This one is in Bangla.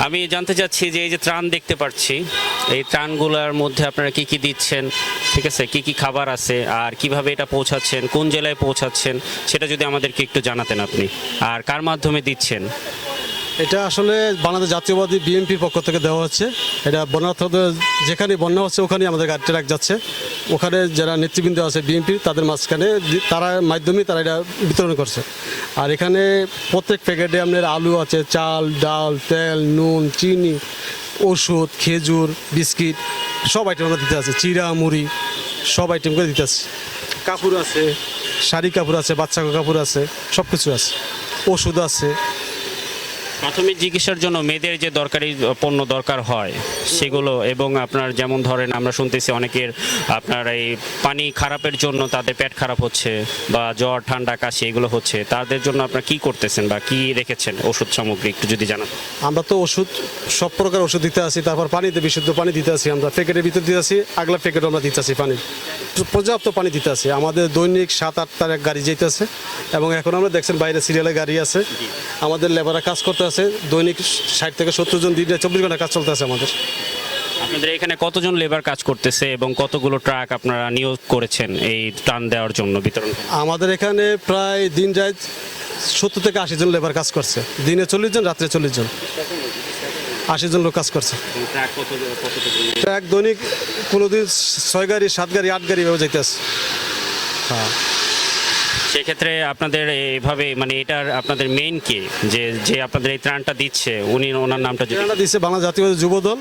আমি জানতে চাচ্ছি যে এই যে ত্রাণ দেখতে পাচ্ছি, এই ত্রাণগুলোর মধ্যে আপনারা কি কি দিচ্ছেন, ঠিক আছে, কি কি খাবার আছে, আর কিভাবে এটা পৌঁছাচ্ছেন, কোন জেলায় পৌঁছাচ্ছেন, সেটা যদি আমাদেরকে একটু জানাতেন আপনি, আর কার মাধ্যমে দিচ্ছেন। এটা আসলে বাংলাদেশ জাতীয়বাদী বিএনপির পক্ষ থেকে দেওয়া হচ্ছে। এটা বন্যার্থদের যেখানে বন্যা হচ্ছে ওখানেই আমাদের গাড়ি ট্রাক যাচ্ছে। ওখানে যারা নেতৃবৃন্দ আছে বিএনপি তাদের মাঝখানে তারা মাধ্যমে তারা এটা বিতরণ করছে। আর এখানে প্রত্যেক প্যাকেটে আপনার আলু আছে, চাল, ডাল, তেল, নুন, চিনি, ওষুধ, খেজুর, বিস্কিট সব আইটেম আমরা দিতে আছে, চিড়া, মুড়ি সব আইটেম করে দিতে আছে। কাপড় আছে, শাড়ি কাপড় আছে, বাচ্চা কাপড় আছে, সব কিছু আছে, ওষুধ আছে। প্রাথমিক চিকিৎসার জন্য মেয়েদের যে দরকারি পণ্য দরকার হয় সেগুলো, এবং আপনার যেমন ধরেন আমরা শুনতেছি অনেকের আপনার এই পানি খারাপের জন্য তাদের পেট খারাপ হচ্ছে বা জ্বর ঠান্ডা কাশি এগুলো হচ্ছে, তাদের জন্য আপনারা কি করতেছেন বা কি রেখেছেন ওষুধ সামগ্রী একটু যদি জানান। আমরা তো ওষুধ সব প্রকার ওষুধ দিতে আসি, তারপর পানিতে বিশুদ্ধ পানি দিতে আসি, আমরা প্যাকেটের ভিতর দিতে আসি, আগলা প্যাকেটও আমরা দিতে আসি পানি, পর্যাপ্ত পানি দিতে আসি। আমাদের দৈনিক 7-8টার এক গাড়ি যেতেছে, এবং এখন আমরা দেখছেন বাইরে সিরিয়ালে গাড়ি আছে, আমাদের লেবাররা কাজ করতে আছে, দৈনিক 60 থেকে 70 জন, দিনে 24 ঘন্টা কাজ চলতে আছে আমাদের। আপনাদের এখানে কতজন লেবার কাজ করতেছে এবং কতগুলো ট্রাক আপনারা নিয়োগ করেছেন এই ত্রাণ দেওয়ার জন্য বিতরণ? আমাদের এখানে প্রায় দিন রাত 70 থেকে 80 জন লেবার কাজ করছে, দিনে 40 জন, রাত্রে 40 জন, 80 জন লোক কাজ করছে। ট্রাক দৈনিক কোনোদিন 6 গাড়ি, 7 গাড়ি, 8 গাড়ি এভাবে যাইতেছে। হ্যাঁ, সেক্ষেত্রে আপনাদের এভাবে মানে এটার আপনাদের মেইন কে, যে যে আপনাদের এই ত্রাণটা দিচ্ছে উনি, ওনার নামটা যদি দিচ্ছে বাংলা জাতীয় যুব দল।